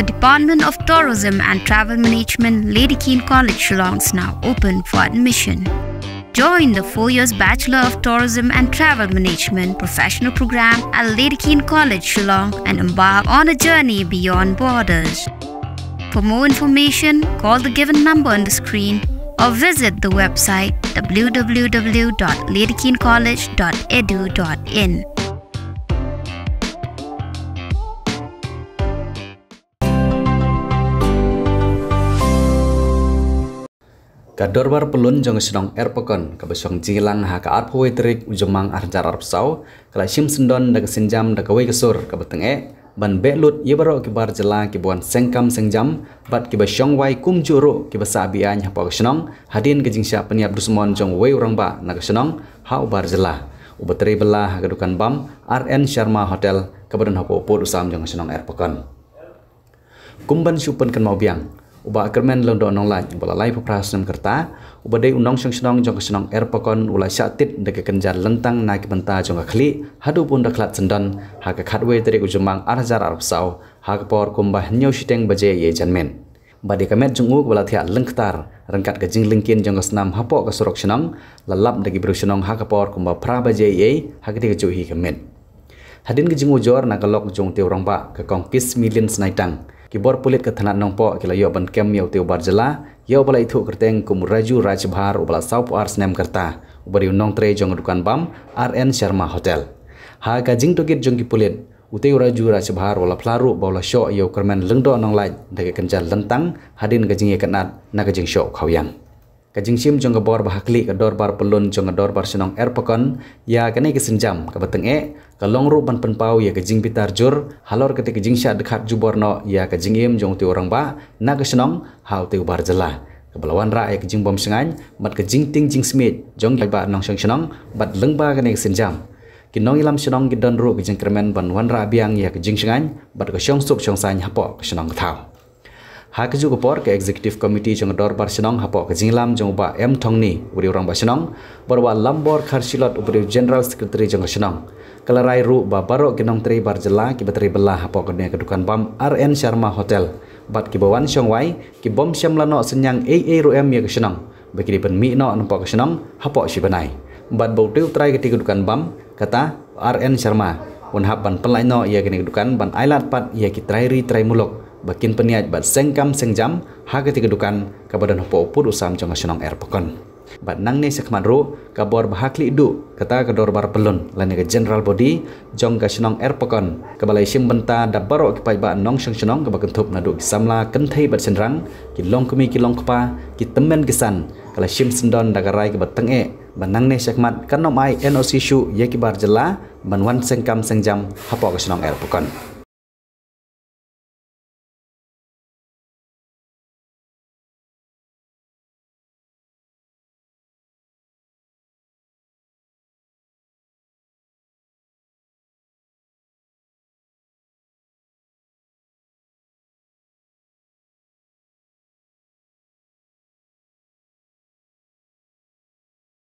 The Department of Tourism and Travel Management, Lady Keane College, Shillong is now open for admission. Join the 4 years Bachelor of Tourism and Travel Management professional program at Lady Keane College, Shillong and embark on a journey beyond borders. For more information, call the given number on the screen or visit the website www.ladykeanecollege.edu.in. Ka Dorbar pelun jong Shnong Erpakon ka besong Jylla ha ka Bhoi trik ujumang arjar arpsau kala sim sendon da senjam da kawai kesur ka betenge ban belut ye baro ki bar Jylla ki buan sengkam sengjam bat ki besong wai kum juro ki basa bian ha pa Shnong hadin ke jingsya peniap dusmon jong wai urang ba na Shnong ha bar Jylla ubatri belah ha dukan bam RN Sharma Hotel ka badan hapo pod usam jong Shnong Erpakon kumban supen kan mau biang uba kermen londo nong lai bola lai pras nam kerta uba dei unong Shnong jong Shnong Erpakon ula syatit de kenjar lentang naik bynta jong khli hadu pun daklat sendon ha ka khatwe teri ujumang arjar arpsau ha ka por kumbah nyau siteng baje ye janmen badi kamet jong uk bola thia lengktar rangkat ka jing lingkin jong snam hapo ka surok Shnong lalap de gibru Shnong ha ka por kumbah pra baje ye ha ka de chu hi kamet hadin ke jing ujor na ka lok jong te urang ba ka kong kis million snaitang khubor pulit ke thanat Nongpoh kila yo ban kem yo teu bar Jylla yo bala ithu kerteng kum raju rajbhar ubala saup ars nem kerta ubari unong tre jong dukan bam RN Sharma Hotel ha ka jing tokit jong ki pulit uteu raju rajbhar wala plaru bawla sho yo kermen lengdo nong lai de kenjal lentang hadin ka jing ye kanat na ka jing sho khawyang ka jing sim jong ka bor bahakli ka Dorbar pelun jong ka Dorbar Shnong Erpakon ya kane ke senjam ka betenge ka longru ban penpau ya ka jing pitar jur halor ka te ka jing sya dekhat juborno ya ka jing em jong te orang ba na ka Shnong hau te bar Jylla ka belawan ra ya ka jing bom sengan bat ka jing ting jing smit jong ba nong Shnong bat lengba kane ka senjam kinong ilam Shnong gidon ru ka jing kermen ban wan ra biang ya ka jing sengan bat ka shong sup shong san hapo ka Shnong thau ha ka ju por ke executive committee jong Dorbar Shnong hapo ka jinglam jong ba M thongni uri orang ba Shnong borwa lambor kharsilot ubri general secretary jong Shnong kalarai ru ba baro kinong tri bar Jylla ki batri belah hapo ka ne ka dukan bam RN Sharma Hotel bat ki bawan shong wai ki bom syamlano senyang AA ru M ya ka Shnong bagi di pen mi no nampak ka Shnong hapo si banai bat bau tiu trai ka dukan bam kata RN Sharma un haban pelai no ya ka dukan ban ailat pat ya ki trai ri trai mulok bakin peniat bat sengkam sengjam ha ketika dukan ka badan hopo pud usam jong Shnong Erpakon bat nang ne sekman ru ka bor bahakli du kata ka Dorbar pelun lane ka general body jong ka Shnong Erpakon ka balai sim bynta da baro ki pai ba nong Shnong ka bakan thup na du samla kenthei bat senrang ki long kumi ki long kpa ki temen kisan kala sim sendon da garai ka batenge ban nang ne sekmat kanom ai NOC Shuh ye ki bar Jylla ban wan sengkam sengjam hapo ka Shnong Erpakon